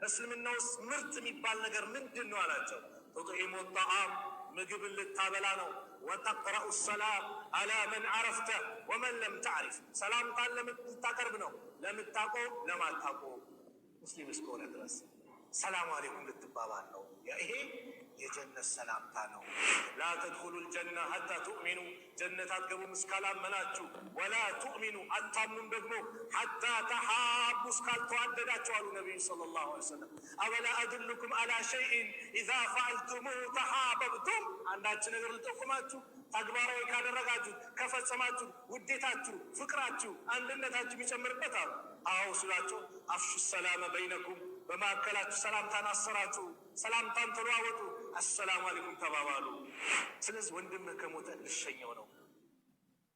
እስልምና ውስጥ ምርጥ የሚባል ነገር ምንድን ነው አላቸው። ቱጥዒሙ ጣዓም ምግብ ልታበላ ነው። ወተቅረኡ ሰላም አላ መን ዓረፍተ ወመን ለም ተዕሪፍ ሰላምታን ለምታቀርብ ነው፣ ለምታውቀው ለማታውቀው ሙስሊም እስከሆነ ድረስ ሰላም አለይኩም ልትባባል ነው። ይሄ የጀነት ሰላምታ ነው። ላ ተድኹሉ ልጀና ሐታ ቱእሚኑ ጀነት አትገቡም እስካላመናችሁ፣ ወላ ቱእሚኑ አታምኑም ደግሞ ሐታ ተሓቡ እስካልተዋደዳችሁ አሉ ነቢዩ ሰለላሁ ዐለይሂ ወሰለም። አወላ አድልኩም አላ ሸይኢን ኢዛ ፈዐልቱሙሁ ተሓበብቱም አንዳች ነገር ልጠቁማችሁ ተግባራዊ ካደረጋችሁ ከፈጸማችሁ ውዴታችሁ፣ ፍቅራችሁ፣ አንድነታችሁ የሚጨምርበት አሉ። አዎ ስላቸው አፍሹ ሰላመ በይነኩም በማዕከላችሁ ሰላምታን አሰራችሁ፣ ሰላምታን ተለዋወጡ፣ አሰላሙ አለይኩም ተባባሉ። ስለዚህ ወንድምህ ከሞተ ልሸኘው ነው፣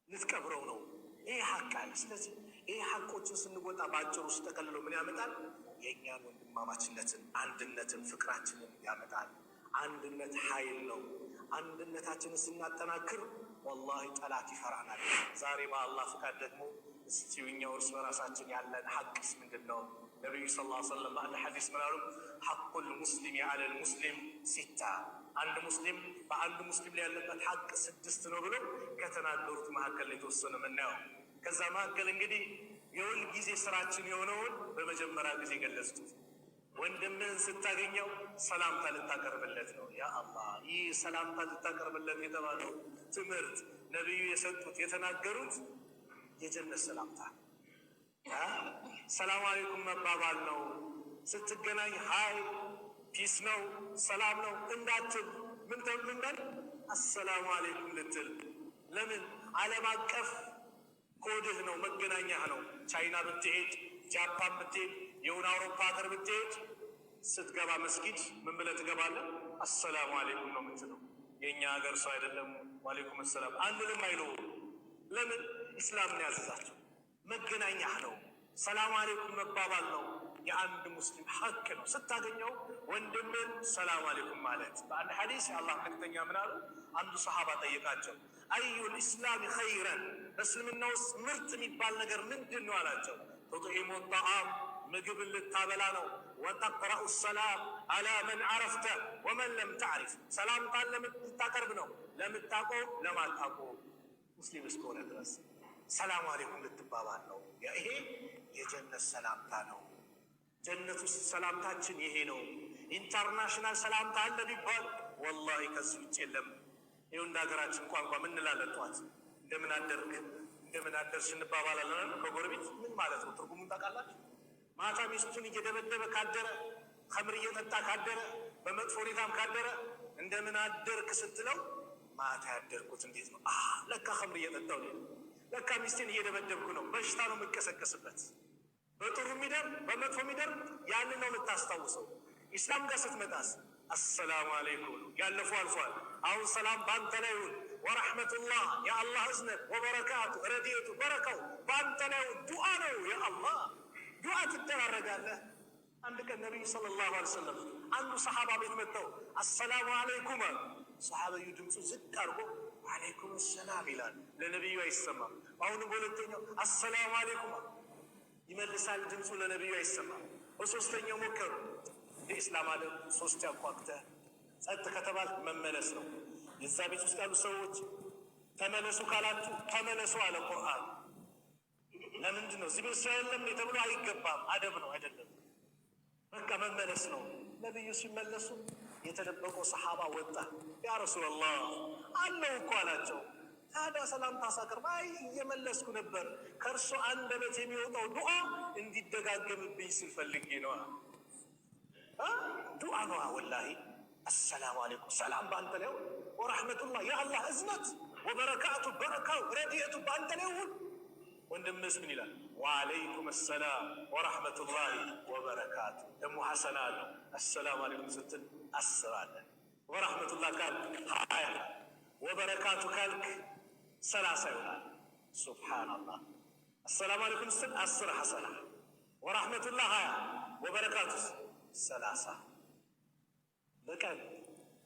ልትቀብረው ነው። ይሄ ሀቅ አለ። ስለዚህ ይሄ ሀቆችን ስንወጣ በአጭሩ ውስጥ ጠቀልለው ምን ያመጣል? የእኛን ወንድማማችነትን፣ አንድነትን፣ ፍቅራችንን ያመጣል። አንድነት ኃይል ነው። አንድነታችንን ስናጠናክር ወላሂ ጠላት ይፈራናል። ዛሬ በአላህ ፍቃድ ደግሞ እስቲ እኛው እርስ በራሳችን ያለን ሀቅስ ምንድን ነው? ነቢዩ ሰለላሁ ዐለይሂ ወሰለም በአንድ ሐዲስ ምን አሉ? ሐቁል ሙስሊም ዐለል ሙስሊም ሲታ፣ አንድ ሙስሊም በአንድ ሙስሊም ላይ ያለበት ሀቅ 6 ነው ብሎ ከተናገሩት መካከል የተወሰነ የምናየው። ከዛ መካከል እንግዲህ የሁል ጊዜ ስራችን የሆነውን በመጀመሪያ ጊዜ ገለጽኩት። ወንድምህን ስታገኘው ሰላምታ ልታቀርብለት ነው። ያ አላህ፣ ይህ ሰላምታ ልታቀርብለት የተባለው ትምህርት ነቢዩ የሰጡት የተናገሩት የጀነት ሰላምታ ሰላም አለይኩም መባባል ነው። ስትገናኝ ሀይ ፒስ ነው ሰላም ነው እንዳትል ምን ተብልናል? አሰላሙ አለይኩም ልትል። ለምን? ዓለም አቀፍ ኮድህ ነው፣ መገናኛህ ነው። ቻይና ብትሄድ፣ ጃፓን ብትሄድ፣ የሆነ አውሮፓ ሀገር ብትሄድ ስትገባ መስጊድ ምን ብለህ ትገባለህ? አሰላሙ አለይኩም ነው የምትለው። የእኛ ሀገር ሰው አይደለም ዋሌኩም ሰላም አንልም አይለው። ለምን? ኢስላም ነው ያዘዛቸው። መገናኛህ ነው። ሰላም አለይኩም መባባል ነው። የአንድ ሙስሊም ሐቅ ነው። ስታገኘው ወንድምን ሰላም አለይኩም ማለት። በአንድ ሐዲስ የአላህ መልእክተኛ ምን አሉ? አንዱ ሰሃባ ጠየቃቸው፣ አዩል ኢስላም ኸይረን በእስልምና ውስጥ ምርጥ የሚባል ነገር ምንድን ነው አላቸው። ቱጥዒሙ ጣዓም ምግብ ልታበላ ነው። ወተቅረኡ ሰላም አላ መን ዓረፍተ ወመን ለም ተዕሪፍ ሰላምታን ለምታቀርብ ነው፣ ለምታውቀው ለማታውቀው ሙስሊም እስከሆነ ድረስ ሰላም አለይኩም ልትባባል ነው። ይሄ የጀነት ሰላምታ ነው። ጀነት ውስጥ ሰላምታችን ይሄ ነው። ኢንተርናሽናል ሰላምታ አለ ቢባል ወላሂ ከዚህ ውጭ የለም። ይኸው እንደ ሀገራችን ቋንቋ ምን እንላለን? ጠዋት እንደምን አደርክ እንደምን አደርሽ እንባባላለን ከጎረቤት። ምን ማለት ነው? ትርጉሙን ታውቃላችሁ? ማታ ሚስቱን እየደበደበ ካደረ፣ ከምር እየጠጣ ካደረ፣ በመጥፎ ሁኔታም ካደረ እንደምን አደርክ ስትለው ማታ ያደርኩት እንዴት ነው? ለካ ከምር እየጠጣው ነው፣ ለካ ሚስቴን እየደበደብኩ ነው። በሽታ ነው የምቀሰቀስበት። በጥሩ ሚደር በመጥፎ ሚደር ያንን ነው የምታስታውሰው። ኢስላም ጋር ስትመጣስ አሰላሙ አለይኩም ያለፉ አልፏል። አሁን ሰላም በአንተ ላይ ይሁን፣ ወረሕመቱላህ የአላህ እዝነት፣ ወበረካቱ ረድኤቱ በረካው በአንተ ላይ ይሁን። ዱዓ ነው የአላህ ዱዓ ትደራረጋለህ። አንድ ቀን ነቢዩ ሰለላሁ ዐለይሂ ወሰለም አንዱ ሰሓባ ቤት መጥተው አሰላሙ አለይኩም አሉ። ሰሓበዩ ድምፁ ዝቅ አድርጎ አለይኩም ሰላም ይላል። ለነቢዩ አይሰማም። አሁንም በሁለተኛው አሰላሙ አለይኩም ይመልሳል። ድምፁ ለነቢዩ አይሰማም። በሶስተኛው ሞከሩ። የኢስላም ዓለም 3 ያቋቅተህ ጸጥ ከተባል መመለስ ነው። የዛ ቤት ውስጥ ያሉ ሰዎች ተመለሱ ካላችሁ ተመለሱ አለ ቁርአን። ለምንድን ነው እዚህ ቤት ሰው የለም ተብሎ አይገባም። አደብ ነው አይደለም፣ በቃ መመለስ ነው። ነቢዩ ሲመለሱ የተደበቀው ሰሓባ ወጣ። ያ ረሱላላህ አለው እኮ አላቸው። ታዲያ ሰላምታ ሳቀርብ እየመለስኩ ነበር፣ ከእርሱ አንደበት የሚወጣው ዱዓ እንዲደጋገምብኝ ስልፈልጌ ነዋ። ዱዓ ነዋ ወላሂ። አሰላሙ አለይኩም ሰላም በአንተ ላይ ይሁን፣ ወረሕመቱላህ የአላህ እዝነት፣ ወበረካቱ በረካው ረድኤቱ በአንተ ላይ ይሁን። ወንድምስ ምን ይላል? ወአለይኩም ሰላም ወረሕመቱላሂ ወበረካቱ። ደግሞ ሐሰና አለው። አሰላሙ አለይኩም ስትል 10 አለ። ወረሕመቱላህ ካልክ 20፣ ወበረካቱ ካልክ 30 ይሆናል። ሱብሓነላህ። አሰላሙ አለይኩም ስትል 10 ሐሰና፣ ወረሕመቱላህ 20፣ ወበረካቱስ 30። በቀን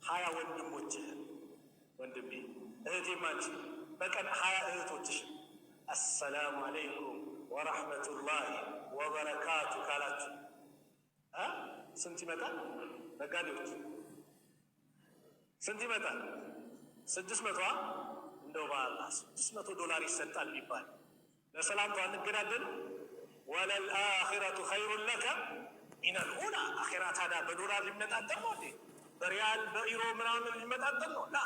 20 ወንድሞችህን ወንድሜ እህቴም አንቺ በቀን 20 እህቶችሽን አሰላሙ አለይኩም ወረሕመቱላሂ ወበረካቱ ካላችሁ ስንት ይመጣል? ነጋዴዎች ስንት ይመጣል? 600 እንደው በአላህ $600 ይሰጣል ቢባል ለሰላምታ አንገዳደል። ወለልአኺረቱ ኸይሩን ለከ ሚነል ኡላ። አኺራ ታዲያ በዶላር ሊመጣጠን ነው እንዴ? በሪያል በኢሮ ምናምን ሊመጣጠን ነው? ላ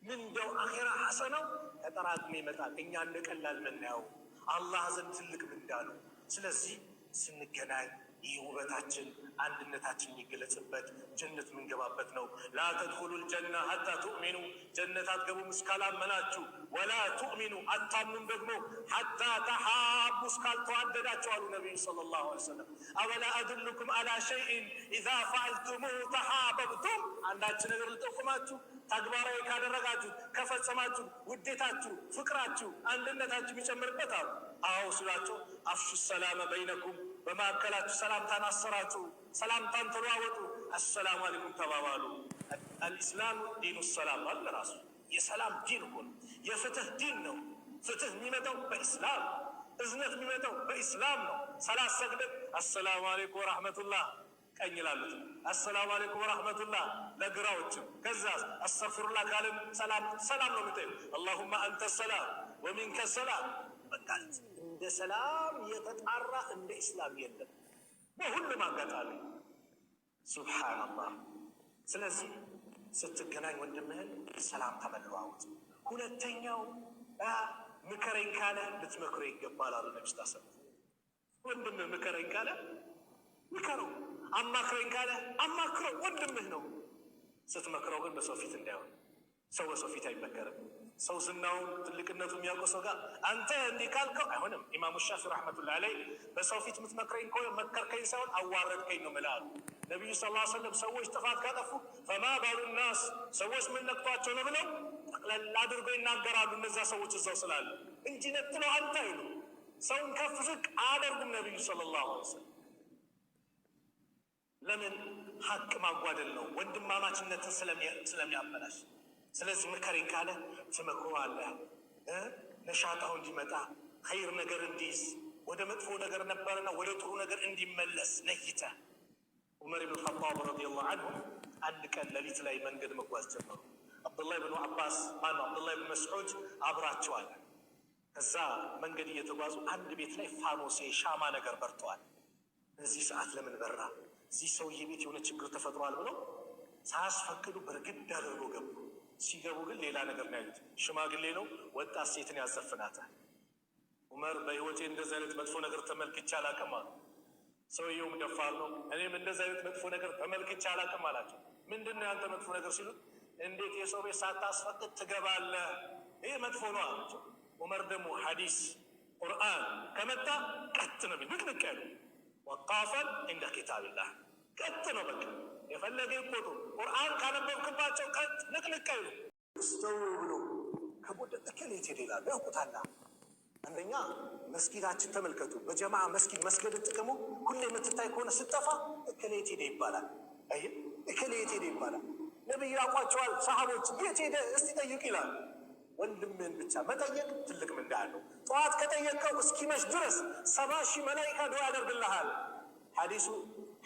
ምን እንደው አኺራ ሐሰነው ተጠራቅሞ ይመጣል። እኛ እንደ ቀላል ምናየው አላህ ዘንድ ትልቅ ምንዳ ነው። ስለዚህ ስንገናኝ ይህ ውበታችን አንድነታችን የሚገለጽበት ጀነት የምንገባበት ነው። ላ ተድኹሉል ጀና ሐታ ቱእሚኑ፣ ጀነት አትገቡም እስካላመናችሁ። ወላ ቱእሚኑ፣ አታምኑም ደግሞ ሐታ ተሓቡ፣ እስካልተዋደዳችሁ አሉ ነቢዩ ሰለላሁ ዐለይሂ ወሰለም። አወላ አድልኩም አላ ሸይኢን ኢዛ ፈዐልቱሙሁ ተሓበብቱም፣ አንዳች ነገር ልጠቁማችሁ ተግባራዊ ካደረጋችሁ ከፈጸማችሁ ውዴታችሁ፣ ፍቅራችሁ፣ አንድነታችሁ የሚጨምርበት አሉ። አዎ ስላቸው አፍሹ ሰላመ በይነኩም፣ በማዕከላችሁ ሰላምታን አሰራጩ፣ ሰላምታን ተለዋወጡ፣ አሰላሙ አለይኩም ተባባሉ። አልኢስላሙ ዲኑ ሰላም አለ። ራሱ የሰላም ዲን ሆነ የፍትህ ዲን ነው። ፍትህ የሚመጣው በኢስላም፣ እዝነት የሚመጣው በኢስላም ነው። ሰላት ሰግደን አሰላሙ አለይኩም ወራህመቱላህ ቀኝ ላሉት አሰላሙ አለይኩም ወራህመቱላህ ለግራዎችም፣ ከዛ አስተግፊሩላህ ካልን ሰላም ነው የምጠይቅ። አላሁማ አንተ ሰላም ወሚንከ ሰላም። በቃ እንደ ሰላም የተጣራ እንደ ኢስላም የለም በሁሉም አጋጣሚ። ሱብሓነላህ። ስለዚህ ስትገናኝ ወንድምህን ሰላም ተመለዋወጥ። ሁለተኛው ምከረኝ ካለ ልትመክሮ ይገባል አሉ ነብዩ ሰለላሁ ዐለይሂ ወሰለም። ወንድምህ ምከረኝ ካለ ምከረው፣ አማክረኝ ካለ አማክረው፣ ወንድምህ ነው። ስትመክረው ግን በሰው ፊት እንዳይሆን። ሰው በሰው ፊት አይመከርም። ሰው ዝናውን ትልቅነቱ የሚያውቀው ሰው ጋር አንተ እንዲህ ካልከው አይሆንም። ኢማሙ ሻፊዒ ረሕመቱላሂ ዐለይሂ በሰው ፊት የምትመክረኝ ከሆነ መከርከኝ ሳይሆን አዋረድከኝ ነው ምላሉ። ነቢዩ ሰለላሁ ዐለይሂ ወሰለም ሰዎች ጥፋት ካጠፉ ፈማ ባሉ ናስ፣ ሰዎች ምን ነክቷቸው ነው ብለው ጠቅለል አድርገው ይናገራሉ። እነዛ ሰዎች እዛው ስላሉ እንጂ ነጥለው አንተ አይሉ። ሰውን ከፍ ዝቅ አያደርጉም ነቢዩ ሰለላሁ ዐለይሂ ወሰለም። ለምን? ሀቅ ማጓደል ነው፣ ወንድማማችነትን ስለሚያበላሽ። ስለዚህ ምከረኝ ካለ ትመክረዋለህ፣ ነሻጣው እንዲመጣ ኸይር ነገር እንዲይዝ፣ ወደ መጥፎ ነገር ነበረና ወደ ጥሩ ነገር እንዲመለስ ነይተህ። ዑመር ብን ኸጣብ ረዲየላሁ ዐንሁ አንድ ቀን ሌሊት ላይ መንገድ መጓዝ ጀመሩ። አብዱላህ ብን አባስ አብዱላህ ብን መስዑድ አብራቸዋል። ከዛ መንገድ እየተጓዙ አንድ ቤት ላይ ፋኖሴ ሻማ ነገር በርተዋል። በዚህ ሰዓት ለምን በራ? እዚህ ሰውዬ ቤት የሆነ ችግር ተፈጥሯል ብለው ሳያስፈቅዱ በርግድ አድርጎ ገቡ። ሲገቡ ግን ሌላ ነገር ነው ያዩት። ሽማግሌ ነው፣ ወጣት ሴትን ያዘፍናታል። ዑመር በህይወቴ እንደዚህ አይነት መጥፎ ነገር ተመልክቼ አላቅም አሉ። ሰውየውም ደፋር ነው። እኔም እንደዚህ አይነት መጥፎ ነገር ተመልክቼ አላቅም አላቸው። ምንድን ነው ያንተ መጥፎ ነገር ሲሉት፣ እንዴት የሰው ቤት ሳታስፈቅድ ትገባለህ? ይህ መጥፎ ነው አላቸው። ዑመር ደግሞ ሐዲስ ቁርአን ከመጣ ቀጥ ነው ንቅንቅ ያሉ ወቃፈን እንደ ኪታብላህ ቀጥ ነው። በቃ የፈለገ ይቆጡ። ቁርአን ካነበብክባቸው ቀጥ ንቅንቅ አይሉ። ስተው ብሎ ከቦደ እከሌት ይላሉ ያውቁታላ። አንደኛ መስጊዳችን ተመልከቱ። በጀማ መስጊድ መስገድ ጥቅሙ ሁሌ የምትታይ ከሆነ ስጠፋ እከሌት ሄደ ይባላል። አይ እከሌት ሄደ ይባላል። ነብዩ ያውቋቸዋል። ሰሃቦች የት ሄደ እስቲ ጠይቅ ይላል። ወንድምን ብቻ መጠየቅ ትልቅ ምንዳ አለው። ጠዋት ከጠየቀው እስኪመሽ ድረስ 70,000 መላኢካ ዱዓ ያደርግልሃል። ሐዲሱ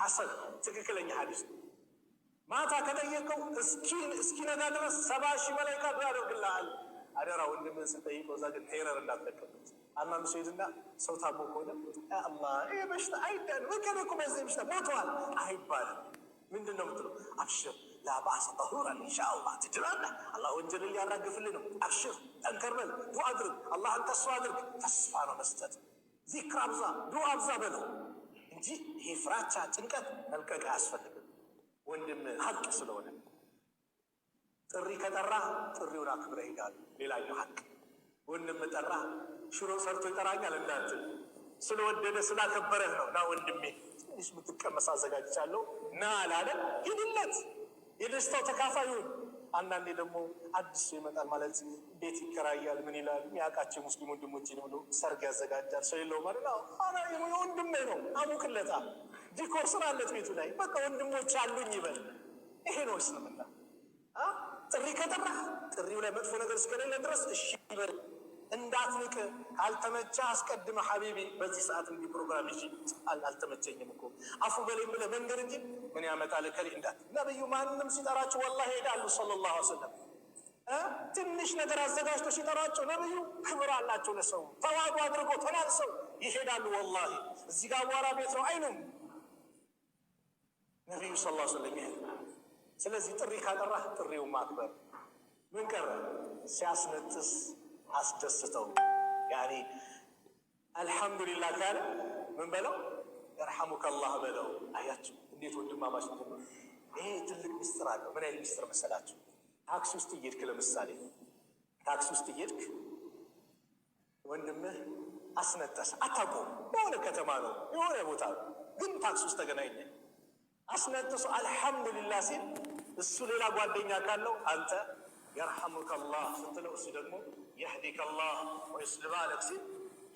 ሐሰን ትክክለኛ ሐዲስ። ማታ ከጠየቀው እስኪነጋ ድረስ 70,000 መላኢካ ዱዓ ያደርግልሃል። አደራ ወንድምን ስጠይቀው እዛ ግን ቴረር እንዳትጠቀምበት። አንዳንዱ ሰው ሄድና ሰው ታሞ ከሆነ አላህ ይሄ በሽታ አይዳንም ወከለ እኮ በዚህ በሽታ ሞተዋል አይባልም። ምንድን ነው የምትለው? አብሽር ላባስ ጠሁራን ኢንሻአላህ ትድናለህ። አላህ ወንጀልን ሊያራግፍልህ ነው። አብሽር ጠንከር በል፣ ዱዓ አድርግ፣ አላህን ተስፋ አድርግ። ተስፋ ነው መስጠት። ዚክር አብዛ፣ ዱዓ አብዛ በለው እንጂ ይሄ ፍራቻ፣ ጭንቀት መልቀቅ አያስፈልግም። ወንድም ሀቅ ስለሆነ ጥሪ ከጠራ ጥሪውን አክብረህ ሄዳል። ሌላኛው ሀቅ ወንድም ጠራ ሽሮ ሰርቶ ይጠራኛል እንዳትል፣ ስለወደደ ስላከበረህ ነው። ና ወንድሜ ትንሽ የምትቀመስ አዘጋጅቻለሁ ና አላለ ሂድለት፣ የደስታው ተካፋይ ይሁን። አንዳንዴ ደግሞ አዲስ ሰው ይመጣል ማለት ቤት ይከራያል፣ ምን ይላል፣ የሚያውቃቸው ሙስሊም ወንድሞች ብሎ ሰርግ ያዘጋጃል። ሰው የለው ማለት ነው። ወንድሜ ነው አሙቅለታ፣ ዲኮር ስራለት ቤቱ ላይ በቃ ወንድሞች አሉኝ ይበል። ይሄ ነው እስልምና። ጥሪ ከጠራ ጥሪው ላይ መጥፎ ነገር እስከሌለ ድረስ እሺ ይበል። እንዳትንቅ ካልተመቸ አስቀድመ ሐቢቢ በዚህ ሰዓት እንዲህ ፕሮግራም ይዤ አልተመቸኝም እኮ አፉ በለኝ ብለህ መንገር እንጂ ምን ያመጣል ከሌ እንዳት። ነብዩ ማንንም ሲጠራቸው ወላሂ ይሄዳሉ ሰለላሁ ዐለይሂ ወሰለም። ትንሽ ነገር አዘጋጅቶ ሲጠራቸው ነብዩ ክብር አላቸው ለሰው ተዋዱ አድርጎ ተናንሰው ይሄዳሉ። ወላሂ እዚህ ጋር አቧራ ቤት ነው አይኑም ነብዩ ሰለላሁ ዐለይሂ ወሰለም ይሄድ። ስለዚህ ጥሪ ካጠራህ ጥሪውን ማክበር። ምን ቀረ ሲያስነጥስ አስደስተው ያኒ አልሐምዱሊላህ ካለ ምን በለው የርሐሙከላህ በለው። አያችሁ እንዴት ወንድማማች ነው። ይሄ ትልቅ ምስጢር አለው። ምን አይነት ምስጢር መሰላችሁ? ታክሲ ውስጥ እየሄድክ ለምሳሌ ታክሲ ውስጥ እየሄድክ ወንድምህ አስነጠሰ፣ አታውቀውም፣ የሆነ ከተማ ነው የሆነ ቦታ ነው፣ ግን ታክሲ ውስጥ ተገናኘ አስነጥሶ አልሐምዱሊላህ ሲል እሱ ሌላ ጓደኛ ካለው አንተ የርሐሙከላህ ስትለው እሱ ደግሞ የህዲከላህ ወይስልም አለክ ሲል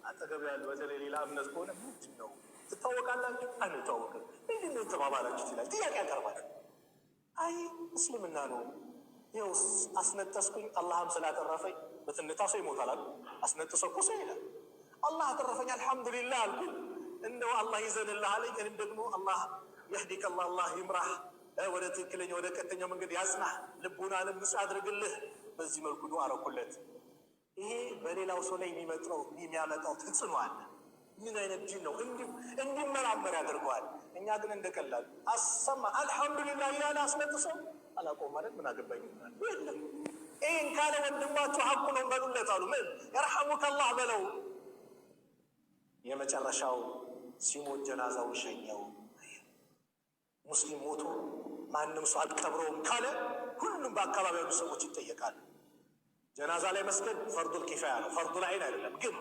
አጠገብ ያሉ በተለይ ሌላ እምነት ከሆነ ምንድን ነው ትታወቃላችሁ? አንተዋወቅም። ምንድን ነው ተባባላችሁ ይላል፣ ጥያቄ ያቀርባል። አይ እስልምና ነው ይኸው አስነጠስኩኝ አላህም ስላተረፈኝ በትንታ ሰው ይሞታል አሉ። አስነጥሶ እኮ ሰው ይላል አላህ አተረፈኝ አልሐምዱሊላህ አልኩኝ፣ እንደው አላህ ይዘንልህ አለኝ። እኔም ደግሞ አላህ የህዲከላህ አላህ ይምራህ ወደ ትክክለኛ ወደ ቀጥተኛው መንገድ ያጽናህ፣ ልቡናንም ንጹህ አድርግልህ። በዚህ መልኩ ዱዓ አረኩለት። ይሄ በሌላው ሰው ላይ የሚያመጣው ተጽዕኖ አለ። ምን አይነት ዲን ነው? እንዲመራመር ያደርገዋል። እኛ ግን እንደቀላል አሰማ አልሐምዱሊላህ ያለ አስነጥሰው አላቆም ማለት ምን አገባኝ ይላል። የለም ይሄን ካለ ወንድማችሁ ሐቁ ነው በሉለት አሉ። ምን የርሐሙከላህ በለው። የመጨረሻው ሲሞት ጀናዛውን ሸኘው። ሙስሊም ሞቶ ማንም ሰው አልቀብረውም ካለ ሁሉም በአካባቢ ያሉ ሰዎች ይጠየቃሉ። ጀናዛ ላይ መስገድ ፈርዱል ኪፋያ ነው፣ ፈርዱል ዐይን አይደለም። ግን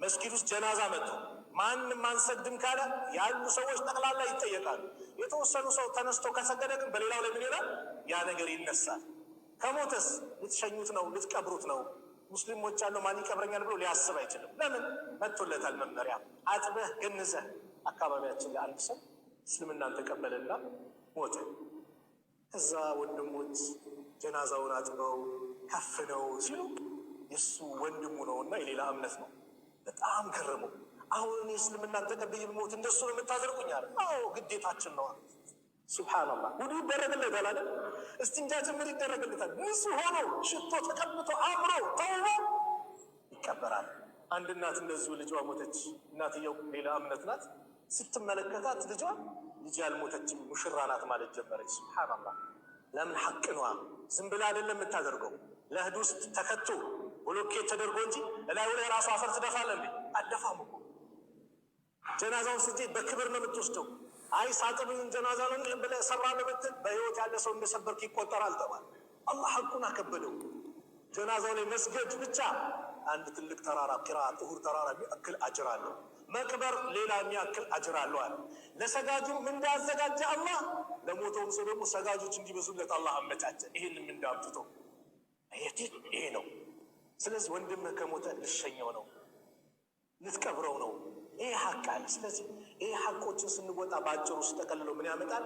መስጊድ ውስጥ ጀናዛ መጥቶ ማንም አንሰግድም ካለ ያሉ ሰዎች ጠቅላላ ይጠየቃሉ። የተወሰኑ ሰው ተነስቶ ከሰገደ ግን በሌላው ላይ ምን ይላል? ያ ነገር ይነሳል። ከሞተስ ልትሸኙት ነው፣ ልትቀብሩት ነው። ሙስሊሞች ያለው ማን ይቀብረኛል ብሎ ሊያስብ አይችልም። ለምን መጥቶለታል መመሪያ። አጥበህ ገንዘህ አካባቢያችን ላይ አንድ ሰው እስልምናን ተቀበለና ሞተ። እዛ ወንድሞች ጀናዛውን አጥበው ከፍነው ሲሉ የእሱ ወንድሙ ነውና የሌላ እምነት ነው። በጣም ገረመው። አሁን እኔ እስልምናን ተቀብዬ ብሞት እንደሱ ነው የምታደርጉኝ አለ። አዎ ግዴታችን ነው። ሱብሃንአላህ ውዱ ይደረግለታል አይደል? እስቲንጃ ጭምር ይደረግለታል። ንጹህ ሆኖ ሽቶ ተቀብቶ አምሮ ተውቦ ይቀበራል። አንድ እናት እንደዚሁ ልጇ ሞተች። እናትየው ሌላ እምነት ናት። ስትመለከታት ልጇ ልጅ ያልሞተችም ሙሽራ ናት ማለት ጀመረች። ሱብሃንአላህ ለምን ሐቅ ነዋ። ዝም ብላ አይደለም የምታደርገው። ለህድ ውስጥ ተከቶ ብሎኬት ተደርጎ እንጂ እላዩ ላይ ራሱ አፈር ትደፋለህ እንዴ? አልደፋም እኮ ጀናዛውን ስትሄድ በክብር ነው የምትወስደው። አይ ሳጥብን ጀናዛ ነው ብለህ ሰራ ለምትል በህይወት ያለ ሰው እንደሰበርክ ይቆጠራል ተባለ። አላህ ሐቁን አከበደው። ጀናዛው ላይ መስገድ ብቻ አንድ ትልቅ ተራራ ቂራአት እሁድ ተራራ የሚያክል አጅር አለው። መቅበር ሌላ የሚያክል አጅር አለው አለ። ለሰጋጁም እንዳዘጋጀ አላህ ለሞተውም ሰው ደግሞ ሰጋጆች እንዲበዙለት አላህ አመቻቸ። ይህንም እንዳምጥቶ ይሄ ነው። ስለዚህ ወንድምህ ከሞተ ልሸኘው ነው፣ ልትቀብረው ነው። ይሄ ሐቅ አለ። ስለዚህ ይሄ ሐቆችን ስንወጣ በአጭሩ ስጠቀልለው ምን ያመጣል?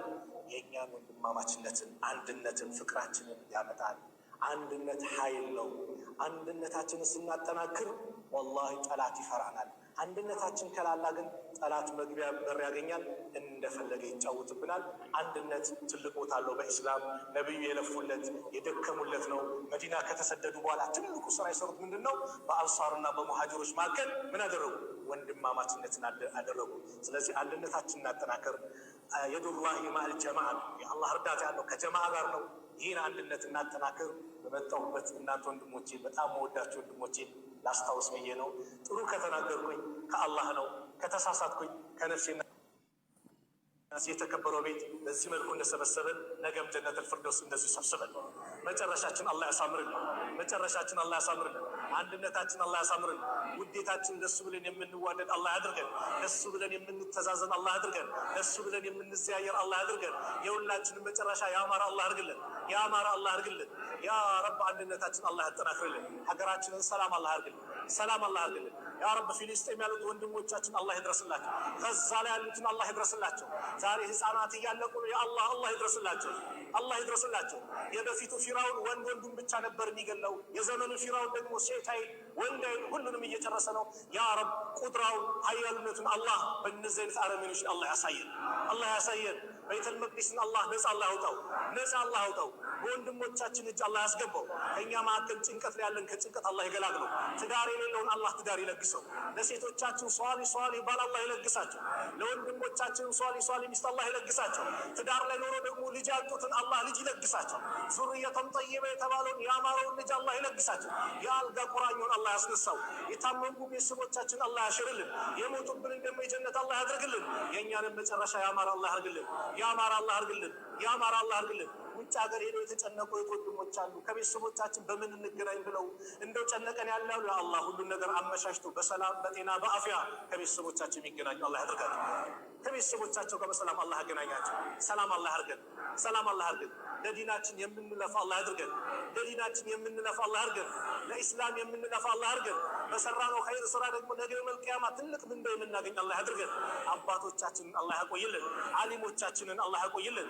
የእኛን ወንድማማችነትን፣ አንድነትን፣ ፍቅራችንን ያመጣል። አንድነት ኃይል ነው። አንድነታችንን ስናጠናክር ወላሂ ጠላት ይፈራናል። አንድነታችን ከላላ ግን ጠላት መግቢያ በር ያገኛል፣ እንደፈለገ ይጫወትብናል። አንድነት ትልቅ ቦታ አለው በኢስላም። ነቢዩ የለፉለት የደከሙለት ነው። መዲና ከተሰደዱ በኋላ ትልቁ ስራ የሰሩት ምንድን ነው? በአንሳርና በሙሃጅሮች መካከል ምን አደረጉ? ወንድማማችነትን አደረጉ። ስለዚህ አንድነታችን እናጠናከር። የዱላሂ ማል ጀማዓ ነው። የአላህ እርዳታ ያለው ከጀማዓ ጋር ነው። ይህን አንድነት እናጠናክር። በመጣሁበት እናንተ ወንድሞቼ፣ በጣም መወዳችሁ ወንድሞቼ ላስታውስ ብዬ ነው። ጥሩ ከተናገርኩኝ ከአላህ ነው፣ ከተሳሳትኩኝ ከነፍሴና የተከበረው ቤት በዚህ መልኩ እንደሰበሰበን ነገም ጀነተል ፊርደውስ እንደዚህ ሰብስበን መጨረሻችን አላህ ያሳምርልን። መጨረሻችን አላህ ያሳምርልን። አንድነታችን አላህ ያሳምርልን። ውዴታችን ለሱ ብለን የምንዋደድ አላህ ያድርገን። ለሱ ብለን የምንተዛዘን አላህ ያድርገን። ለሱ ብለን የምንዘያየር አላህ ያድርገን። የሁላችንን መጨረሻ ያማረ አላህ ያድርግልን። ያማረ አላህ ያድርግልን። ያ ረብ አንድነታችን አላህ ያጠናክርልን። ሀገራችንን ሰላም አላህ ያድርግልን። ሰላም አላህ ያድርግልን። ያ ረብ ፊሊስጤም ያሉት ወንድሞቻችን አላህ ይድረስላቸው። ከዛ ላይ ያሉትን አላህ ይድረስላቸው። ዛሬ ህፃናት እያለቁ ነው። ያ አላህ አላህ ይድረስላቸው፣ አላህ ይድረስላቸው። የበፊቱ ፊራውን ወንዱን ብቻ ነበር የሚገለው። የዘመኑ ፊራውን ደግሞ ሴት አይል ወንድ አይል ሁሉንም እየጨረሰ ነው። ያ ረብ ቁድራውን ኃያልነቱን አላህ በእነዚህ አይነት አረመኔዎች አላህ ያሳየን፣ አላህ ያሳየን። ቤተል መቅዲስን አላህ ነፃ አላህ ያውጣው፣ ነፃ አላህ ያውጣው። በወንድሞቻችን እጅ አላህ ያስገባው። ከእኛ መካከል ጭንቀት ላይ ያለን ከጭንቀት አላህ ይገላግለው። ትዳር የሌለውን አላህ ትዳር ይለግሰው። ለሴቶቻችን ሷሊ ባል አላህ ይለግሳቸው። ለወንድሞቻችን ሷሊ ሚስት አላህ ይለግሳቸው። ትዳር ላይ ኖሮ ደግሞ ልጅ ያጡትን አላህ ልጅ ይለግሳቸው። ዙርየተን ጠይበ የተባለውን ያማረውን ልጅ አላህ ይለግሳቸው። የአልጋ ቁራኛውን አላህ ያስነሳው። የታመሙ ቤተሰቦቻችን አላህ ያሽርልን። የሞቱብንን ደግሞ የጀነት አላህ ያድርግልን። የእኛንም መጨረሻ ያማረ አላህ ያድርግልን፣ ያማረ አላህ ያድርግልን፣ ያማረ አላህ ያድርግልን። ውጭ ሀገር ሄደው የተጨነቁ ወንድሞች አሉ። ከቤተሰቦቻችን በምን እንገናኝ ብለው እንደው ጨነቀን ያለው ያ አላህ ሁሉን ነገር አመሻሽቶ በሰላም በጤና በአፍያ ከቤተሰቦቻችን የሚገናኙ አላህ ያድርጋቸው። ከቤተሰቦቻቸው ጋር በሰላም አላህ ያገናኛቸው። ሰላም አላህ ያድርገን፣ ሰላም አላህ ያድርገን። ለዲናችን የምንለፋ አላህ ያድርገን፣ ለዲናችን የምንለፋ አላህ ያድርገን። ለኢስላም የምንለፋ አላህ ያድርገን። በሰራነው ኸይር ስራ ደግሞ ነገ የውመል ቂያማ ትልቅ ምንዳ የምናገኝ አላህ ያድርገን። አባቶቻችንን አላህ ያቆይልን፣ ዓሊሞቻችንን አላህ ያቆይልን።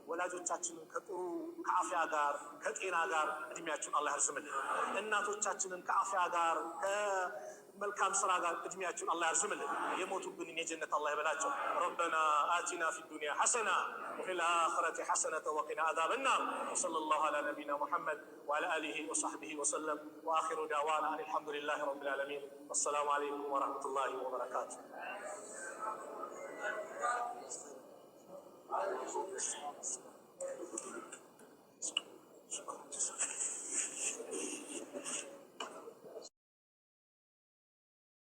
ወላጆቻችንን ከጥሩ ከአፍያ ጋር ከጤና ጋር እድሜያችሁን አላህ ያርዝምልን። እናቶቻችንን ከአፍያ ጋር ከመልካም ስራ ጋር እድሜያችሁን አላህ ያርዝምልን። የሞቱብንን የጀነት አላህ ይበላቸው። ረበና አቲና ፊ ዱንያ ሐሰና ወፊል አኺረቲ ሐሰነተ ወቂና አዛበ ናር። ወሰለላሁ ዐላ ነቢይና ሙሐመድ ወዐላ አሊሂ ወሰሕቢሂ ወሰለም። ወአኺሩ ዳዕዋና አኒል ሐምዱሊላሂ ረቢል ዓለሚን። ወሰላሙ ዐለይኩም ወረሕመቱላሂ ወበረካቱህ።